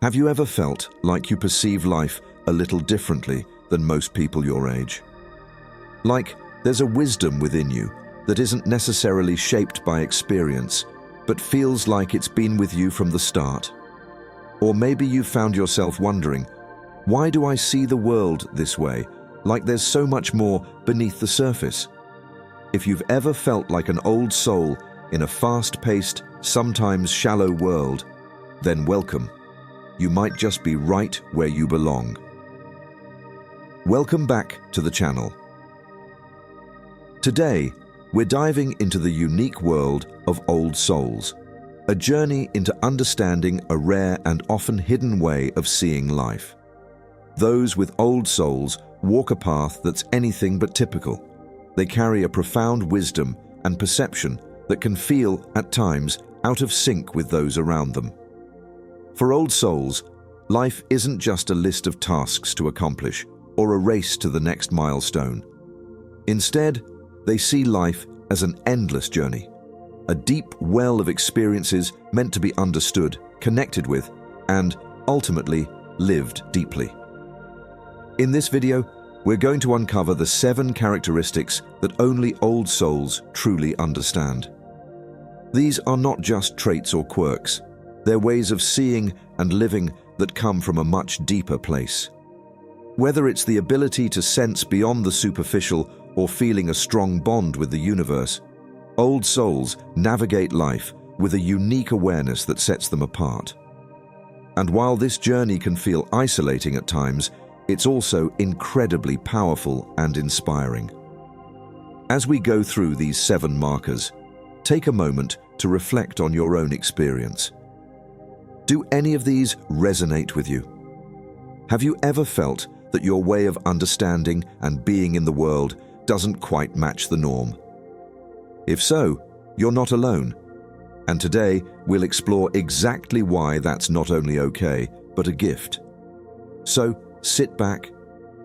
Have you ever felt like you perceive life a little differently than most people your age? Like there's a wisdom within you that isn't necessarily shaped by experience, but feels like it's been with you from the start? Or maybe you've found yourself wondering, why do I see the world this way, like there's so much more beneath the surface? If you've ever felt like an old soul in a fast-paced, sometimes shallow world, then welcome. You might just be right where you belong. Welcome back to the channel. Today, we're diving into the unique world of old souls, a journey into understanding a rare and often hidden way of seeing life. Those with old souls walk a path that's anything but typical. They carry a profound wisdom and perception that can feel, at times, out of sync with those around them. For old souls, life isn't just a list of tasks to accomplish or a race to the next milestone. Instead, they see life as an endless journey, a deep well of experiences meant to be understood, connected with, and, ultimately, lived deeply. In this video, we're going to uncover the 7 characteristics that only old souls truly understand. These are not just traits or quirks. They're ways of seeing and living that come from a much deeper place. Whether it's the ability to sense beyond the superficial or feeling a strong bond with the universe, old souls navigate life with a unique awareness that sets them apart. And while this journey can feel isolating at times, it's also incredibly powerful and inspiring. As we go through these 7 markers, take a moment to reflect on your own experience. Do any of these resonate with you? Have you ever felt that your way of understanding and being in the world doesn't quite match the norm? If so, you're not alone. And today, we'll explore exactly why that's not only okay, but a gift. So, sit back,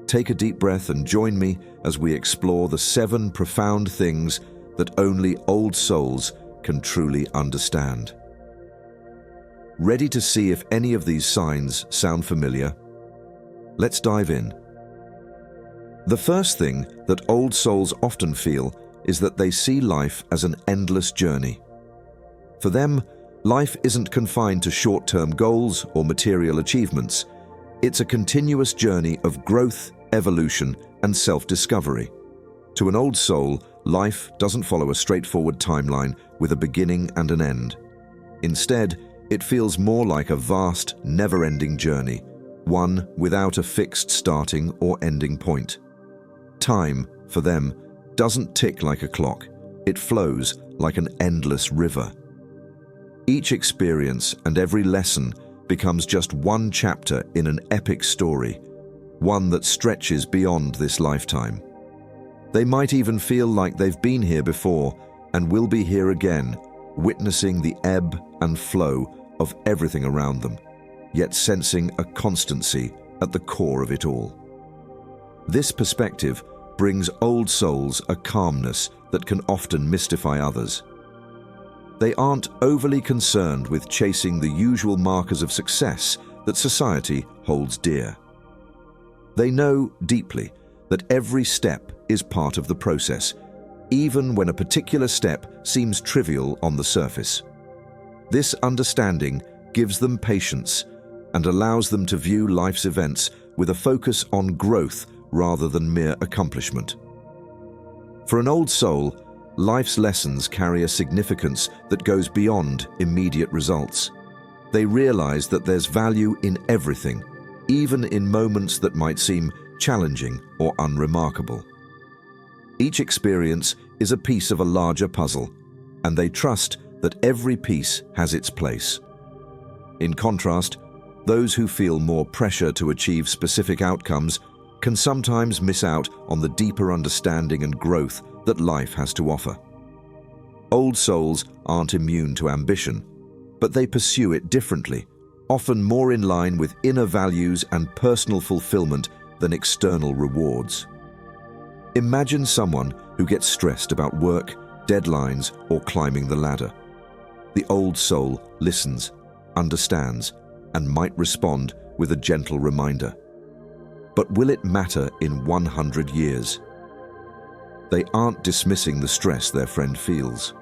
take a deep breath, and join me as we explore the 7 profound things that only old souls can truly understand. Ready to see if any of these signs sound familiar? Let's dive in. The first thing that old souls often feel is that they see life as an endless journey. For them, life isn't confined to short-term goals or material achievements. It's a continuous journey of growth, evolution, and self-discovery. To an old soul, life doesn't follow a straightforward timeline with a beginning and an end. Instead, it feels more like a vast, never-ending journey, one without a fixed starting or ending point. Time, for them, doesn't tick like a clock. It flows like an endless river. Each experience and every lesson becomes just one chapter in an epic story, one that stretches beyond this lifetime. They might even feel like they've been here before and will be here again, witnessing the ebb and flow of everything around them, yet sensing a constancy at the core of it all. This perspective brings old souls a calmness that can often mystify others. They aren't overly concerned with chasing the usual markers of success that society holds dear. They know deeply that every step is part of the process, even when a particular step seems trivial on the surface. This understanding gives them patience and allows them to view life's events with a focus on growth rather than mere accomplishment. For an old soul, life's lessons carry a significance that goes beyond immediate results. They realize that there's value in everything, even in moments that might seem challenging or unremarkable. Each experience is a piece of a larger puzzle, and they trust that every piece has its place. In contrast, those who feel more pressure to achieve specific outcomes can sometimes miss out on the deeper understanding and growth that life has to offer. Old souls aren't immune to ambition, but they pursue it differently, often more in line with inner values and personal fulfillment than external rewards. Imagine someone who gets stressed about work, deadlines, or climbing the ladder. The old soul listens, understands, and might respond with a gentle reminder. But will it matter in 100 years? They aren't dismissing the stress their friend feels.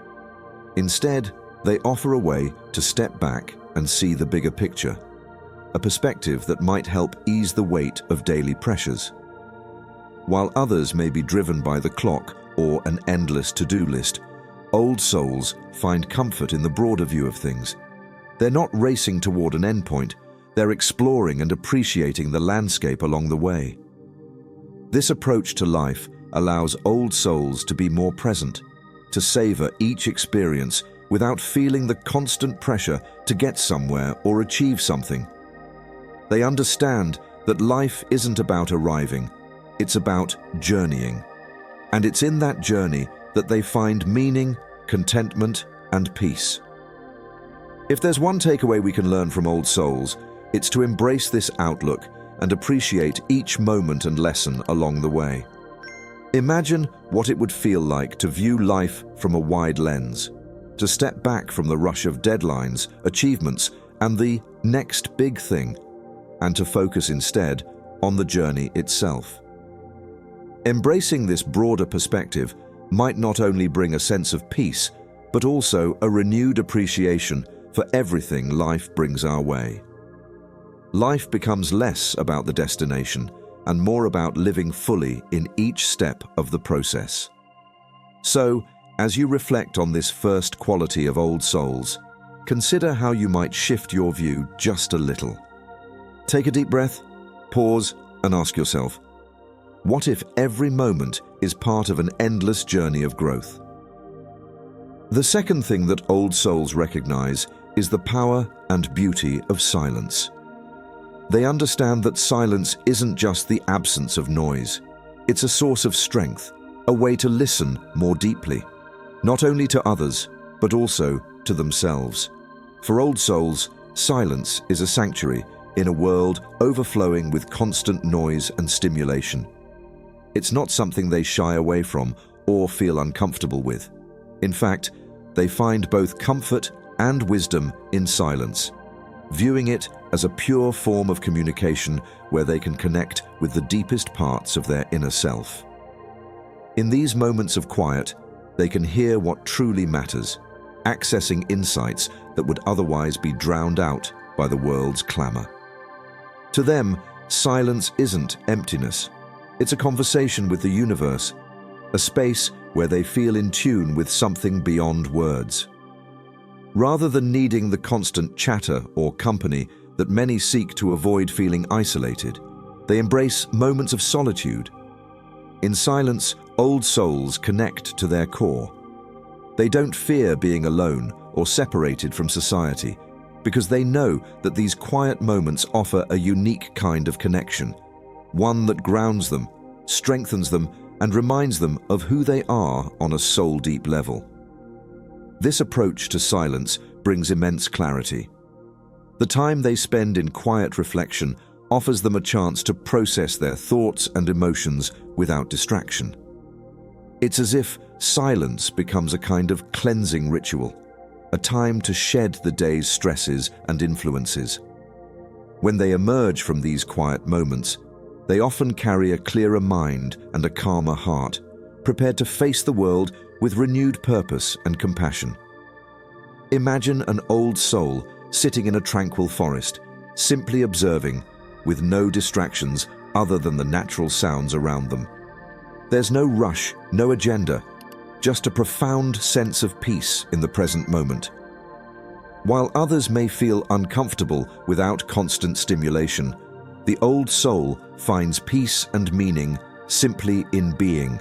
Instead, they offer a way to step back and see the bigger picture, a perspective that might help ease the weight of daily pressures. While others may be driven by the clock or an endless to-do list, old souls find comfort in the broader view of things. They're not racing toward an endpoint, they're exploring and appreciating the landscape along the way. This approach to life allows old souls to be more present, to savor each experience without feeling the constant pressure to get somewhere or achieve something. They understand that life isn't about arriving, it's about journeying. And it's in that journey that they find meaning, contentment, and peace. If there's one takeaway we can learn from old souls, it's to embrace this outlook and appreciate each moment and lesson along the way. Imagine what it would feel like to view life from a wide lens, to step back from the rush of deadlines, achievements, and the next big thing, and to focus instead on the journey itself. Embracing this broader perspective might not only bring a sense of peace, but also a renewed appreciation for everything life brings our way. Life becomes less about the destination and more about living fully in each step of the process. So, as you reflect on this first quality of old souls, consider how you might shift your view just a little. Take a deep breath, pause, and ask yourself, what if every moment is part of an endless journey of growth? The second thing that old souls recognize is the power and beauty of silence. They understand that silence isn't just the absence of noise. It's a source of strength, a way to listen more deeply, not only to others, but also to themselves. For old souls, silence is a sanctuary in a world overflowing with constant noise and stimulation. It's not something they shy away from or feel uncomfortable with. In fact, they find both comfort and wisdom in silence, viewing it as a pure form of communication where they can connect with the deepest parts of their inner self. In these moments of quiet, they can hear what truly matters, accessing insights that would otherwise be drowned out by the world's clamor. To them, silence isn't emptiness. It's a conversation with the universe, a space where they feel in tune with something beyond words. Rather than needing the constant chatter or company that many seek to avoid feeling isolated, they embrace moments of solitude. In silence, old souls connect to their core. They don't fear being alone or separated from society because they know that these quiet moments offer a unique kind of connection, one that grounds them, strengthens them, and reminds them of who they are on a soul-deep level. This approach to silence brings immense clarity. The time they spend in quiet reflection offers them a chance to process their thoughts and emotions without distraction. It's as if silence becomes a kind of cleansing ritual, a time to shed the day's stresses and influences. When they emerge from these quiet moments, they often carry a clearer mind and a calmer heart, prepared to face the world with renewed purpose and compassion. Imagine an old soul sitting in a tranquil forest, simply observing, with no distractions other than the natural sounds around them. There's no rush, no agenda, just a profound sense of peace in the present moment. While others may feel uncomfortable without constant stimulation, the old soul finds peace and meaning simply in being.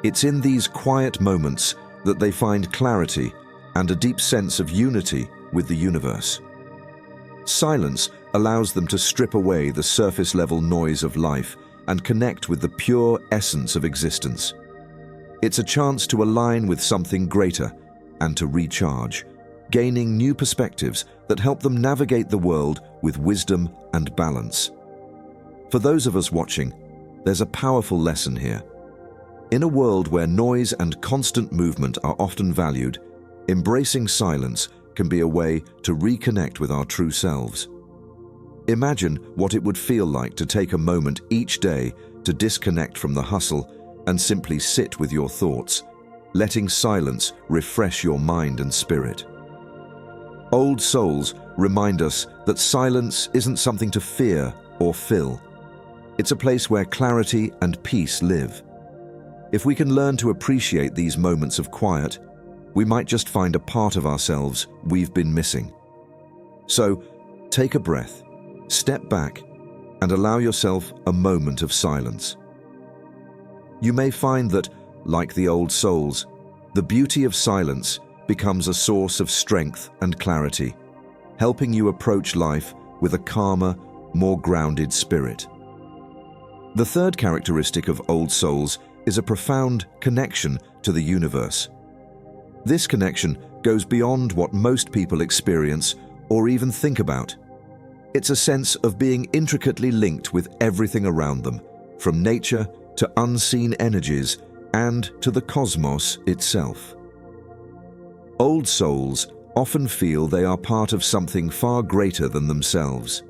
It's in these quiet moments that they find clarity and a deep sense of unity with the universe. Silence allows them to strip away the surface-level noise of life and connect with the pure essence of existence. It's a chance to align with something greater and to recharge, gaining new perspectives that help them navigate the world with wisdom and balance. For those of us watching, there's a powerful lesson here. In a world where noise and constant movement are often valued, embracing silence can be a way to reconnect with our true selves. Imagine what it would feel like to take a moment each day to disconnect from the hustle and simply sit with your thoughts, letting silence refresh your mind and spirit. Old souls remind us that silence isn't something to fear or fill. It's a place where clarity and peace live. If we can learn to appreciate these moments of quiet, we might just find a part of ourselves we've been missing. So, take a breath, step back, and allow yourself a moment of silence. You may find that, like the old souls, the beauty of silence becomes a source of strength and clarity, helping you approach life with a calmer, more grounded spirit. The third characteristic of old souls is a profound connection to the universe. This connection goes beyond what most people experience or even think about. It's a sense of being intricately linked with everything around them, from nature to unseen energies and to the cosmos itself. Old souls often feel they are part of something far greater than themselves.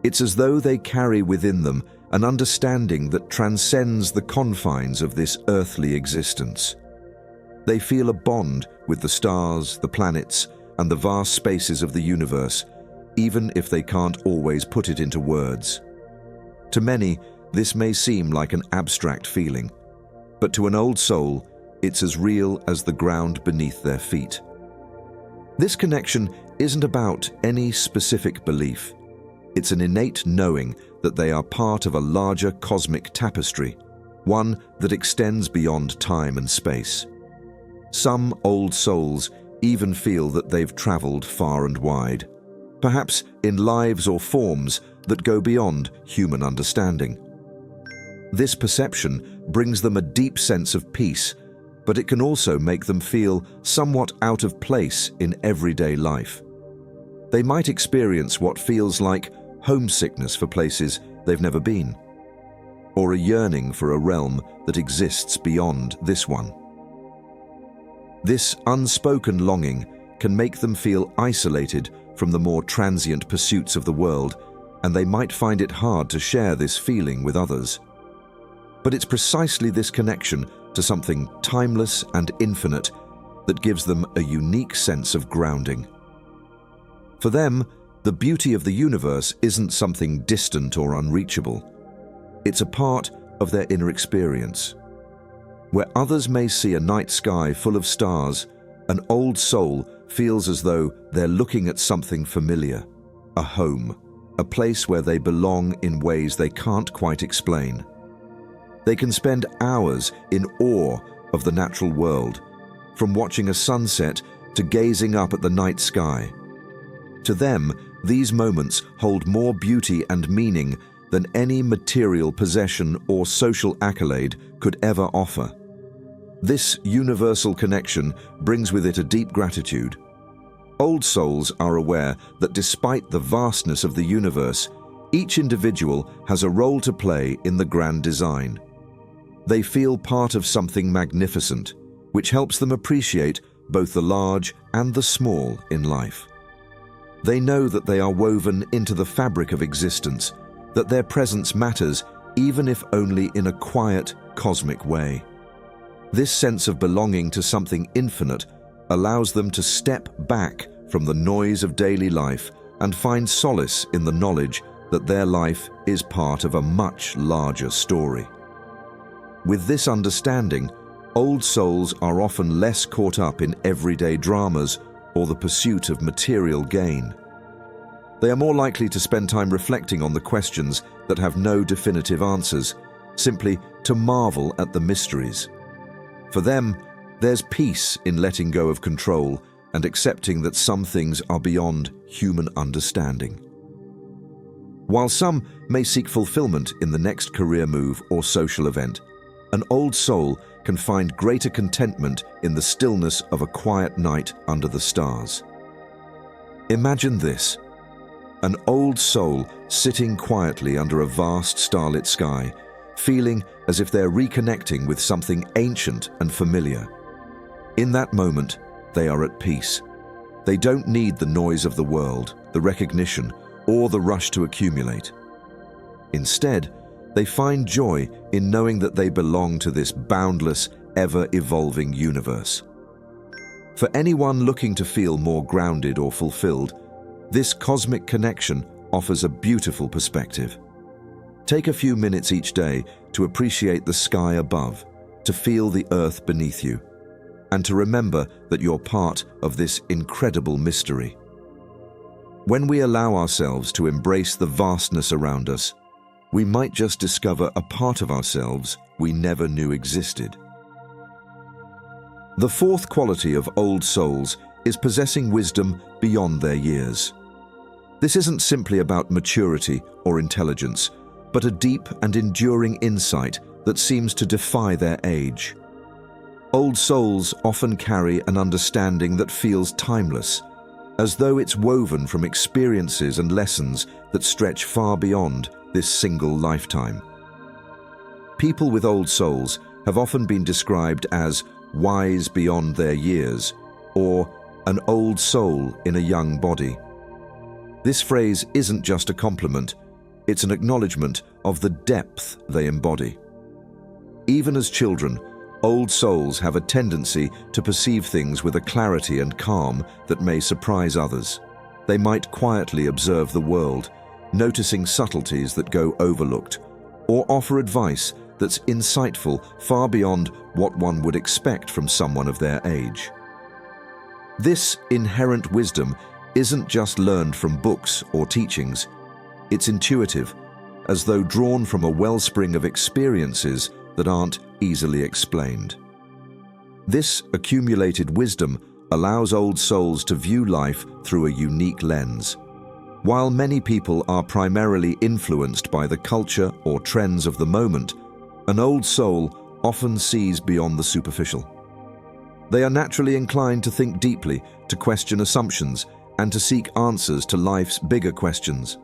It's as though they carry within them an understanding that transcends the confines of this earthly existence. They feel a bond with the stars, the planets, and the vast spaces of the universe, even if they can't always put it into words. To many, this may seem like an abstract feeling, but to an old soul, it's as real as the ground beneath their feet. This connection isn't about any specific belief. It's an innate knowing that they are part of a larger cosmic tapestry, one that extends beyond time and space. Some old souls even feel that they've traveled far and wide, perhaps in lives or forms that go beyond human understanding. This perception brings them a deep sense of peace, but it can also make them feel somewhat out of place in everyday life. They might experience what feels like homesickness for places they've never been, or a yearning for a realm that exists beyond this one. This unspoken longing can make them feel isolated from the more transient pursuits of the world, and they might find it hard to share this feeling with others. But it's precisely this connection to something timeless and infinite that gives them a unique sense of grounding. For them, the beauty of the universe isn't something distant or unreachable. It's a part of their inner experience. Where others may see a night sky full of stars, an old soul feels as though they're looking at something familiar, a home, a place where they belong in ways they can't quite explain. They can spend hours in awe of the natural world, from watching a sunset to gazing up at the night sky. To them, these moments hold more beauty and meaning than any material possession or social accolade could ever offer. This universal connection brings with it a deep gratitude. Old souls are aware that despite the vastness of the universe, each individual has a role to play in the grand design. They feel part of something magnificent, which helps them appreciate both the large and the small in life. They know that they are woven into the fabric of existence, that their presence matters even if only in a quiet, cosmic way. This sense of belonging to something infinite allows them to step back from the noise of daily life and find solace in the knowledge that their life is part of a much larger story. With this understanding, old souls are often less caught up in everyday dramas or the pursuit of material gain. They are more likely to spend time reflecting on the questions that have no definitive answers, simply to marvel at the mysteries. For them, there's peace in letting go of control and accepting that some things are beyond human understanding. While some may seek fulfillment in the next career move or social event, an old soul can find greater contentment in the stillness of a quiet night under the stars. Imagine this: an old soul sitting quietly under a vast starlit sky, feeling as if they're reconnecting with something ancient and familiar. In that moment, they are at peace. They don't need the noise of the world, the recognition, or the rush to accumulate. Instead, they find joy in knowing that they belong to this boundless, ever-evolving universe. For anyone looking to feel more grounded or fulfilled, this cosmic connection offers a beautiful perspective. Take a few minutes each day to appreciate the sky above, to feel the earth beneath you, and to remember that you're part of this incredible mystery. When we allow ourselves to embrace the vastness around us, we might just discover a part of ourselves we never knew existed. The fourth quality of old souls is possessing wisdom beyond their years. This isn't simply about maturity or intelligence, but a deep and enduring insight that seems to defy their age. Old souls often carry an understanding that feels timeless, as though it's woven from experiences and lessons that stretch far beyond this single lifetime. People with old souls have often been described as wise beyond their years, or an old soul in a young body. This phrase isn't just a compliment, it's an acknowledgement of the depth they embody. Even as children, old souls have a tendency to perceive things with a clarity and calm that may surprise others. They might quietly observe the world, noticing subtleties that go overlooked, or offer advice that's insightful far beyond what one would expect from someone of their age. This inherent wisdom isn't just learned from books or teachings. It's intuitive, as though drawn from a wellspring of experiences that aren't easily explained. This accumulated wisdom allows old souls to view life through a unique lens. While many people are primarily influenced by the culture or trends of the moment, an old soul often sees beyond the superficial. They are naturally inclined to think deeply, to question assumptions, and to seek answers to life's bigger questions.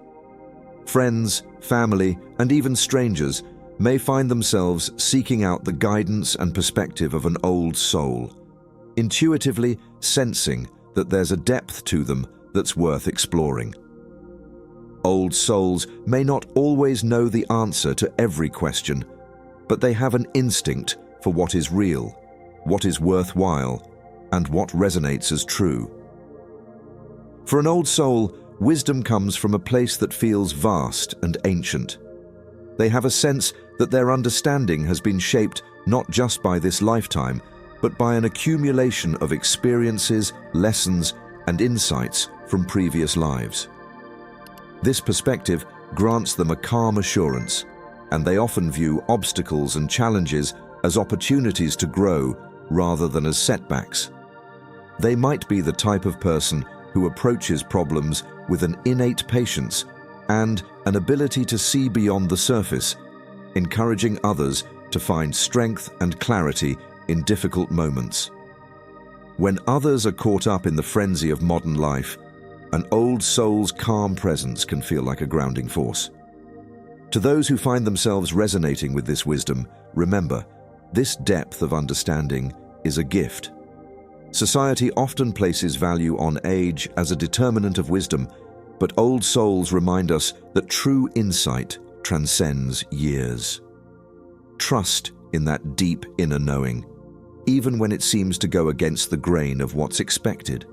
Friends, family, and even strangers may find themselves seeking out the guidance and perspective of an old soul, intuitively sensing that there's a depth to them that's worth exploring. Old souls may not always know the answer to every question, but they have an instinct for what is real, what is worthwhile, and what resonates as true. For an old soul, wisdom comes from a place that feels vast and ancient. They have a sense that their understanding has been shaped not just by this lifetime, but by an accumulation of experiences, lessons, and insights from previous lives. This perspective grants them a calm assurance, and they often view obstacles and challenges as opportunities to grow rather than as setbacks. They might be the type of person who approaches problems with an innate patience and an ability to see beyond the surface, encouraging others to find strength and clarity in difficult moments. When others are caught up in the frenzy of modern life, an old soul's calm presence can feel like a grounding force. To those who find themselves resonating with this wisdom, remember, this depth of understanding is a gift. Society often places value on age as a determinant of wisdom, but old souls remind us that true insight transcends years. Trust in that deep inner knowing, even when it seems to go against the grain of what's expected.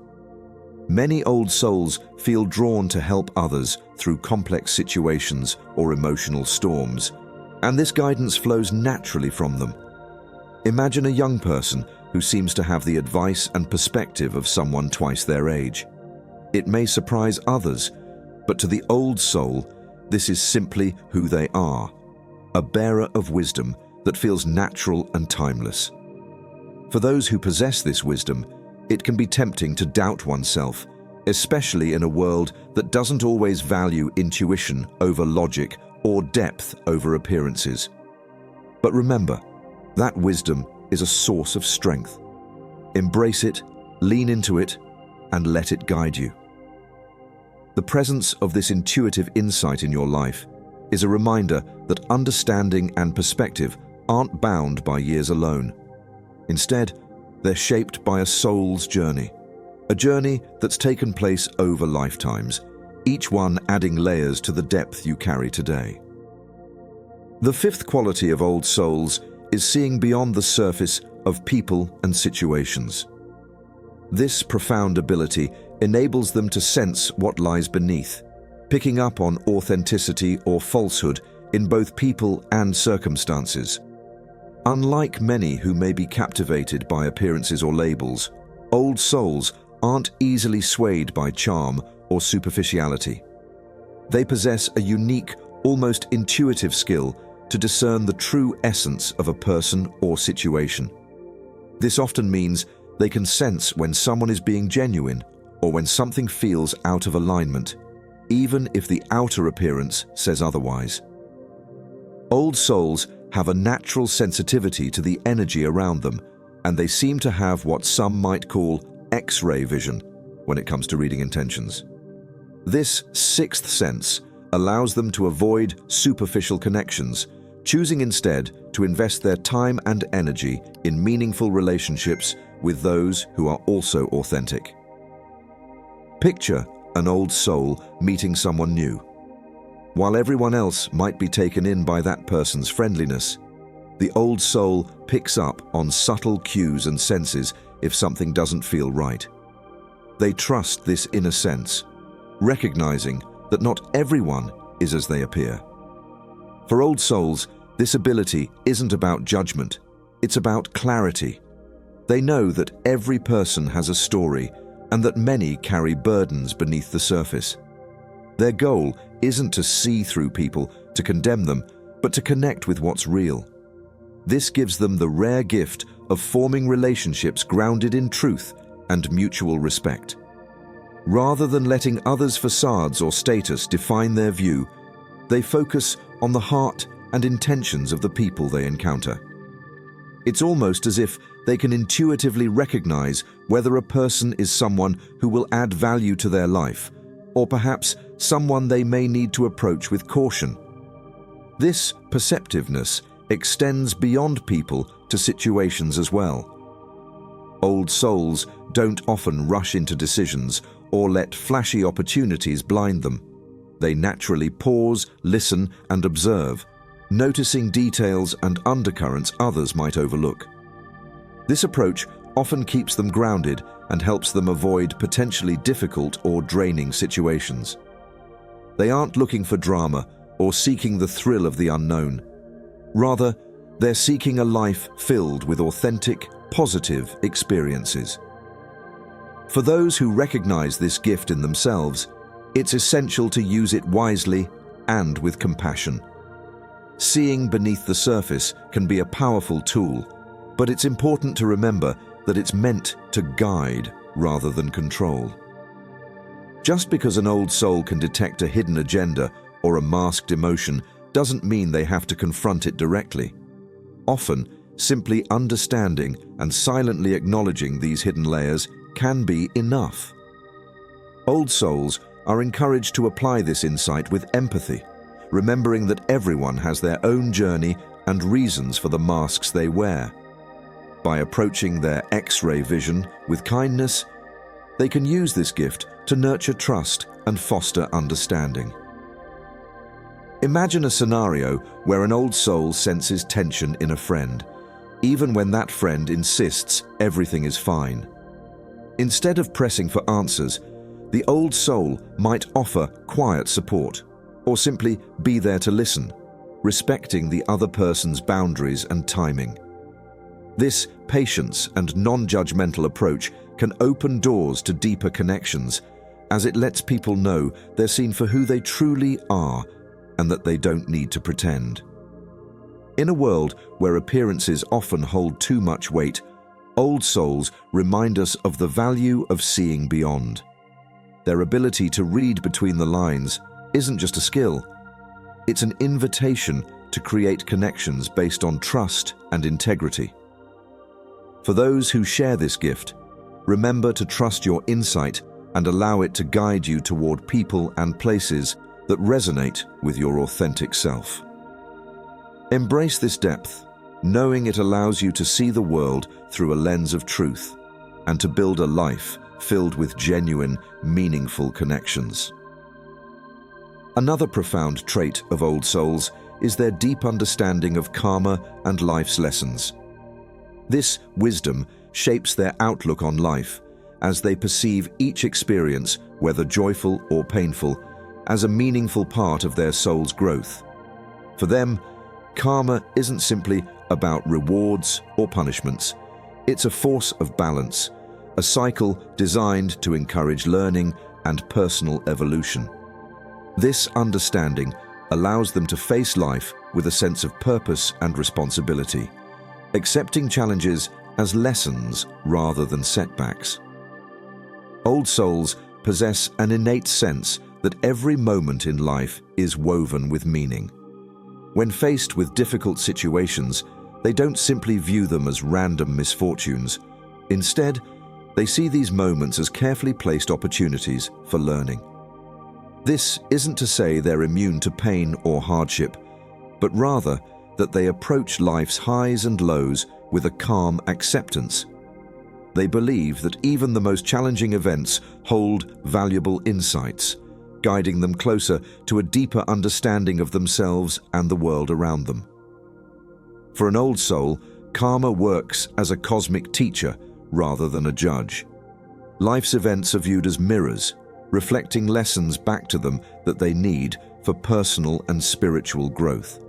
Many old souls feel drawn to help others through complex situations or emotional storms, and this guidance flows naturally from them. Imagine a young person who seems to have the advice and perspective of someone twice their age. It may surprise others, but to the old soul, this is simply who they are, a bearer of wisdom that feels natural and timeless. For those who possess this wisdom, it can be tempting to doubt oneself, especially in a world that doesn't always value intuition over logic or depth over appearances. But remember, that wisdom is a source of strength. Embrace it, lean into it, and let it guide you. The presence of this intuitive insight in your life is a reminder that understanding and perspective aren't bound by years alone. Instead, they're shaped by a soul's journey, a journey that's taken place over lifetimes, each one adding layers to the depth you carry today. The fifth quality of old souls is seeing beyond the surface of people and situations. This profound ability enables them to sense what lies beneath, picking up on authenticity or falsehood in both people and circumstances. Unlike many who may be captivated by appearances or labels, old souls aren't easily swayed by charm or superficiality. They possess a unique, almost intuitive skill to discern the true essence of a person or situation. This often means they can sense when someone is being genuine or when something feels out of alignment, even if the outer appearance says otherwise. Old souls have a natural sensitivity to the energy around them, and they seem to have what some might call X-ray vision when it comes to reading intentions. This sixth sense allows them to avoid superficial connections, choosing instead to invest their time and energy in meaningful relationships with those who are also authentic. Picture an old soul meeting someone new. While everyone else might be taken in by that person's friendliness, the old soul picks up on subtle cues and senses if something doesn't feel right. They trust this inner sense, recognizing that not everyone is as they appear. For old souls, this ability isn't about judgment, it's about clarity. They know that every person has a story and that many carry burdens beneath the surface. Their goal isn't to see through people, to condemn them, but to connect with what's real. This gives them the rare gift of forming relationships grounded in truth and mutual respect. Rather than letting others' facades or status define their view, they focus on the heart and intentions of the people they encounter. It's almost as if they can intuitively recognize whether a person is someone who will add value to their life, or perhaps someone they may need to approach with caution. This perceptiveness extends beyond people to situations as well. Old souls don't often rush into decisions or let flashy opportunities blind them. They naturally pause, listen, and observe, noticing details and undercurrents others might overlook. This approach often keeps them grounded and helps them avoid potentially difficult or draining situations. They aren't looking for drama or seeking the thrill of the unknown. Rather, they're seeking a life filled with authentic, positive experiences. For those who recognize this gift in themselves, it's essential to use it wisely and with compassion. Seeing beneath the surface can be a powerful tool, but it's important to remember that it's meant to guide rather than control. Just because an old soul can detect a hidden agenda or a masked emotion doesn't mean they have to confront it directly. Often, simply understanding and silently acknowledging these hidden layers can be enough. Old souls are encouraged to apply this insight with empathy, remembering that everyone has their own journey and reasons for the masks they wear. By approaching their X-ray vision with kindness, they can use this gift to nurture trust and foster understanding. Imagine a scenario where an old soul senses tension in a friend, even when that friend insists everything is fine. Instead of pressing for answers, the old soul might offer quiet support, or simply be there to listen, respecting the other person's boundaries and timing. This patience and non-judgmental approach can open doors to deeper connections, as it lets people know they're seen for who they truly are and that they don't need to pretend. In a world where appearances often hold too much weight, old souls remind us of the value of seeing beyond. Their ability to read between the lines isn't just a skill, it's an invitation to create connections based on trust and integrity. For those who share this gift, remember to trust your insight and allow it to guide you toward people and places that resonate with your authentic self. Embrace this depth, knowing it allows you to see the world through a lens of truth and to build a life filled with genuine, meaningful connections. Another profound trait of old souls is their deep understanding of karma and life's lessons. This wisdom shapes their outlook on life as they perceive each experience, whether joyful or painful, as a meaningful part of their soul's growth. For them, karma isn't simply about rewards or punishments. It's a force of balance, a cycle designed to encourage learning and personal evolution. This understanding allows them to face life with a sense of purpose and responsibility, accepting challenges as lessons rather than setbacks. Old souls possess an innate sense that every moment in life is woven with meaning. When faced with difficult situations, they don't simply view them as random misfortunes. Instead, they see these moments as carefully placed opportunities for learning. This isn't to say they're immune to pain or hardship, but rather that they approach life's highs and lows with a calm acceptance. They believe that even the most challenging events hold valuable insights, guiding them closer to a deeper understanding of themselves and the world around them. For an old soul, karma works as a cosmic teacher rather than a judge. Life's events are viewed as mirrors, reflecting lessons back to them that they need for personal and spiritual growth.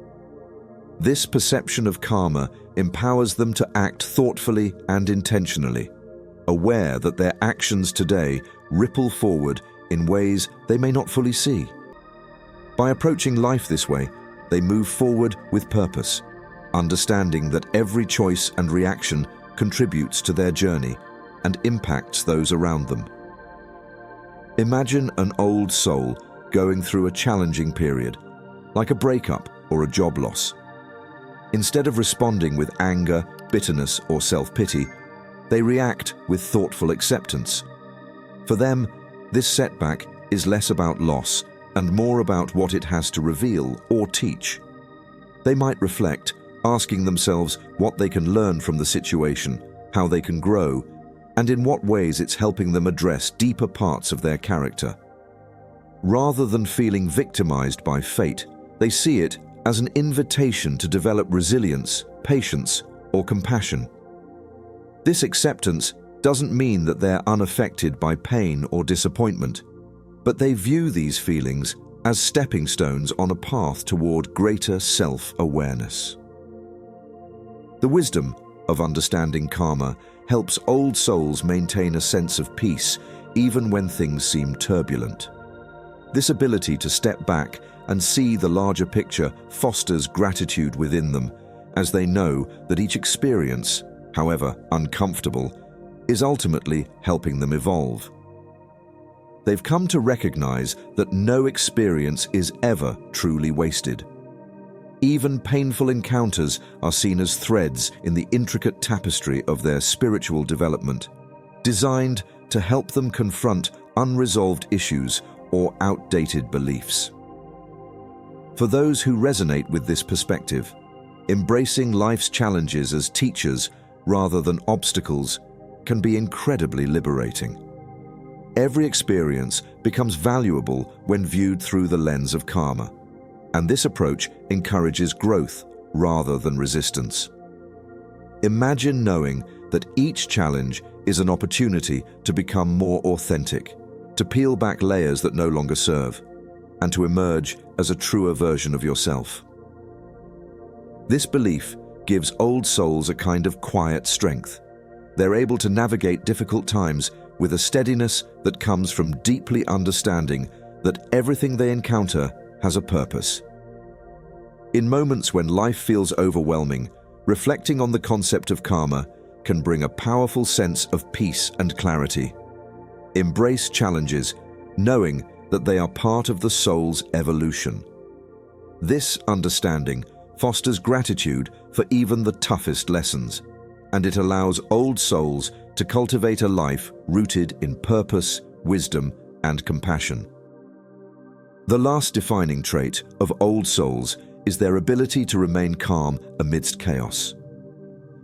This perception of karma empowers them to act thoughtfully and intentionally, aware that their actions today ripple forward in ways they may not fully see. By approaching life this way, they move forward with purpose, understanding that every choice and reaction contributes to their journey and impacts those around them. Imagine an old soul going through a challenging period, like a breakup or a job loss. Instead of responding with anger, bitterness, or self-pity, they react with thoughtful acceptance. For them, this setback is less about loss and more about what it has to reveal or teach. They might reflect, asking themselves what they can learn from the situation, how they can grow, and in what ways it's helping them address deeper parts of their character. Rather than feeling victimized by fate, they see it as an invitation to develop resilience, patience, or compassion. This acceptance doesn't mean that they're unaffected by pain or disappointment, but they view these feelings as stepping stones on a path toward greater self-awareness. The wisdom of understanding karma helps old souls maintain a sense of peace even when things seem turbulent. This ability to step back and see the larger picture fosters gratitude within them, as they know that each experience, however uncomfortable, is ultimately helping them evolve. They've come to recognize that no experience is ever truly wasted. Even painful encounters are seen as threads in the intricate tapestry of their spiritual development, designed to help them confront unresolved issues or outdated beliefs. For those who resonate with this perspective, embracing life's challenges as teachers rather than obstacles can be incredibly liberating. Every experience becomes valuable when viewed through the lens of karma, and this approach encourages growth rather than resistance. Imagine knowing that each challenge is an opportunity to become more authentic, to peel back layers that no longer serve, and to emerge as a truer version of yourself. This belief gives old souls a kind of quiet strength. They're able to navigate difficult times with a steadiness that comes from deeply understanding that everything they encounter has a purpose. In moments when life feels overwhelming, reflecting on the concept of karma can bring a powerful sense of peace and clarity. Embrace challenges, knowing that they are part of the soul's evolution. This understanding fosters gratitude for even the toughest lessons, and it allows old souls to cultivate a life rooted in purpose, wisdom, and compassion. The last defining trait of old souls is their ability to remain calm amidst chaos.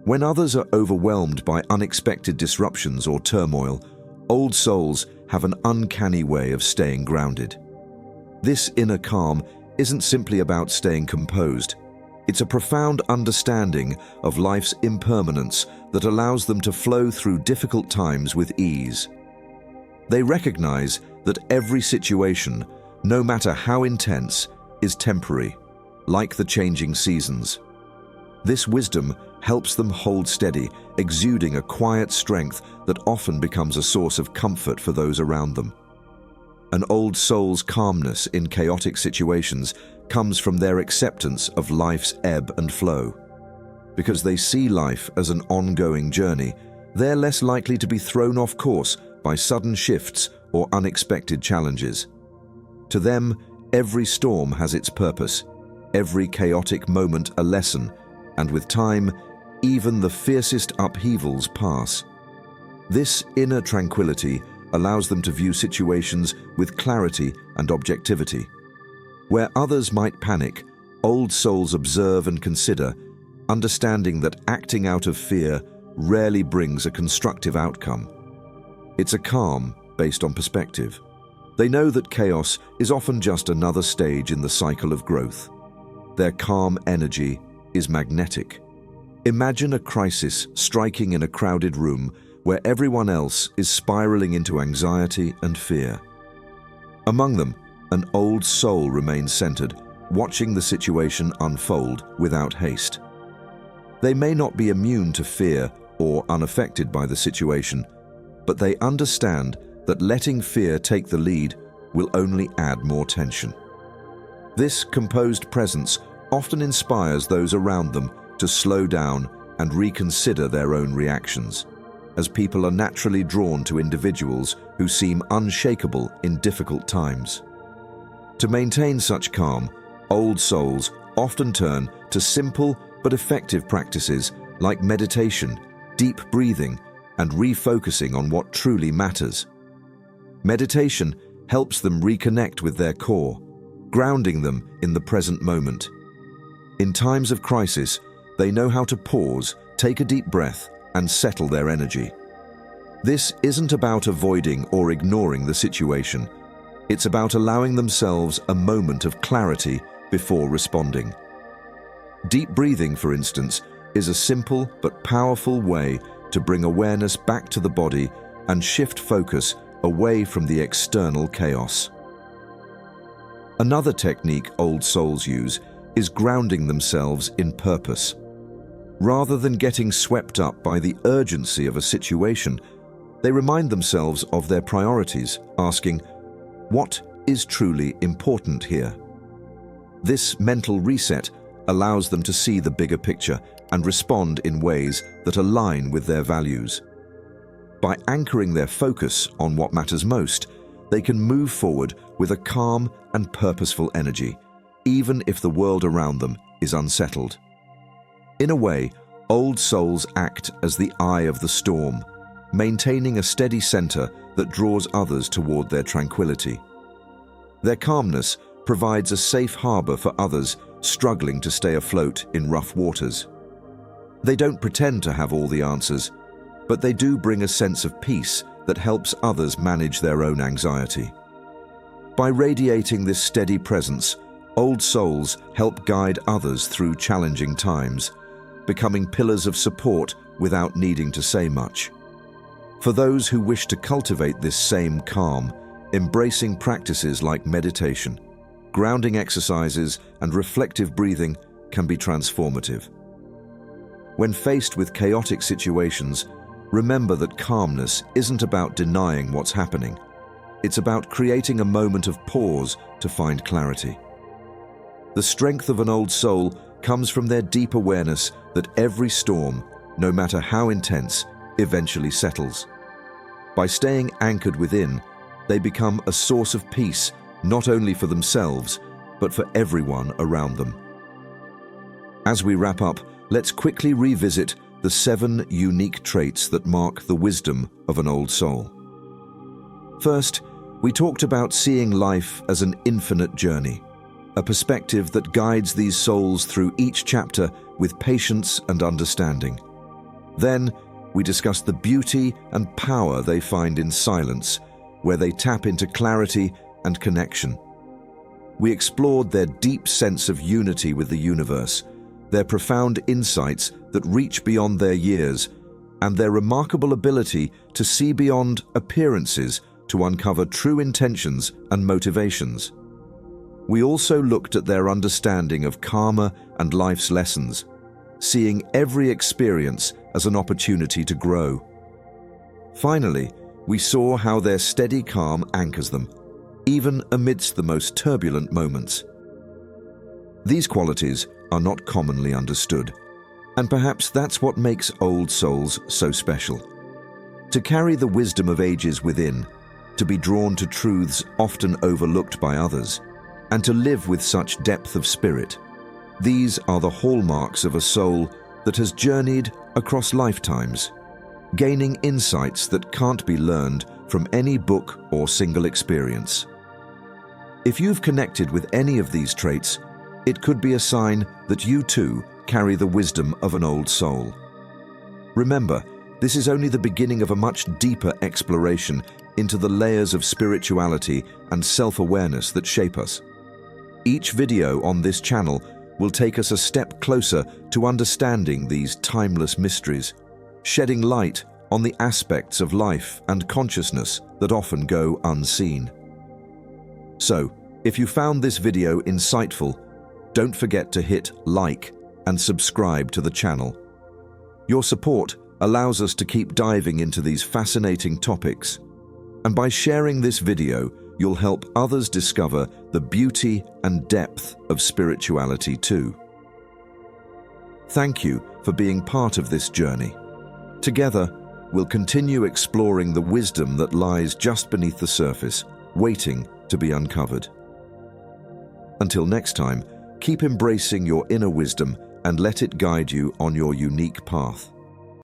When others are overwhelmed by unexpected disruptions or turmoil, old souls have an uncanny way of staying grounded. This inner calm isn't simply about staying composed. It's a profound understanding of life's impermanence that allows them to flow through difficult times with ease. They recognize that every situation, no matter how intense, is temporary, like the changing seasons. This wisdom helps them hold steady, exuding a quiet strength that often becomes a source of comfort for those around them. An old soul's calmness in chaotic situations comes from their acceptance of life's ebb and flow. Because they see life as an ongoing journey, they're less likely to be thrown off course by sudden shifts or unexpected challenges. To them, every storm has its purpose, every chaotic moment a lesson, and with time, even the fiercest upheavals pass. This inner tranquility allows them to view situations with clarity and objectivity. Where others might panic, old souls observe and consider, understanding that acting out of fear rarely brings a constructive outcome. It's a calm based on perspective. They know that chaos is often just another stage in the cycle of growth. Their calm energy is magnetic. Imagine a crisis striking in a crowded room where everyone else is spiraling into anxiety and fear. Among them, an old soul remains centered, watching the situation unfold without haste. They may not be immune to fear or unaffected by the situation, but they understand that letting fear take the lead will only add more tension. This composed presence often inspires those around them to slow down and reconsider their own reactions, as people are naturally drawn to individuals who seem unshakable in difficult times. To maintain such calm, old souls often turn to simple but effective practices like meditation, deep breathing, and refocusing on what truly matters. Meditation helps them reconnect with their core, grounding them in the present moment. In times of crisis, they know how to pause, take a deep breath, and settle their energy. This isn't about avoiding or ignoring the situation. It's about allowing themselves a moment of clarity before responding. Deep breathing, for instance, is a simple but powerful way to bring awareness back to the body and shift focus away from the external chaos. Another technique old souls use is grounding themselves in purpose. Rather than getting swept up by the urgency of a situation, they remind themselves of their priorities, asking, "What is truly important here?" This mental reset allows them to see the bigger picture and respond in ways that align with their values. By anchoring their focus on what matters most, they can move forward with a calm and purposeful energy, even if the world around them is unsettled. In a way, old souls act as the eye of the storm, maintaining a steady center that draws others toward their tranquility. Their calmness provides a safe harbor for others struggling to stay afloat in rough waters. They don't pretend to have all the answers, but they do bring a sense of peace that helps others manage their own anxiety. By radiating this steady presence, old souls help guide others through challenging times, becoming pillars of support without needing to say much. For those who wish to cultivate this same calm, embracing practices like meditation, grounding exercises, and reflective breathing can be transformative. When faced with chaotic situations, remember that calmness isn't about denying what's happening. It's about creating a moment of pause to find clarity. The strength of an old soul comes from their deep awareness that every storm, no matter how intense, eventually settles. By staying anchored within, they become a source of peace not only for themselves, but for everyone around them. As we wrap up, let's quickly revisit the 7 unique traits that mark the wisdom of an old soul. First, we talked about seeing life as an infinite journey, a perspective that guides these souls through each chapter with patience and understanding. Then, we discussed the beauty and power they find in silence, where they tap into clarity and connection. we explored their deep sense of unity with the universe, their profound insights that reach beyond their years, and their remarkable ability to see beyond appearances to uncover true intentions and motivations. We also looked at their understanding of karma and life's lessons, seeing every experience as an opportunity to grow. Finally, we saw how their steady calm anchors them, even amidst the most turbulent moments. These qualities are not commonly understood, and perhaps that's what makes old souls so special. To carry the wisdom of ages within, to be drawn to truths often overlooked by others, and to live with such depth of spirit, these are the hallmarks of a soul that has journeyed across lifetimes, gaining insights that can't be learned from any book or single experience. If you've connected with any of these traits, it could be a sign that you too carry the wisdom of an old soul. Remember, this is only the beginning of a much deeper exploration into the layers of spirituality and self-awareness that shape us. Each video on this channel will take us a step closer to understanding these timeless mysteries, shedding light on the aspects of life and consciousness that often go unseen. So, if you found this video insightful, don't forget to hit like and subscribe to the channel. Your support allows us to keep diving into these fascinating topics, and by sharing this video, you'll help others discover the beauty and depth of spirituality too. Thank you for being part of this journey. Together, we'll continue exploring the wisdom that lies just beneath the surface, waiting to be uncovered. Until next time, keep embracing your inner wisdom and let it guide you on your unique path.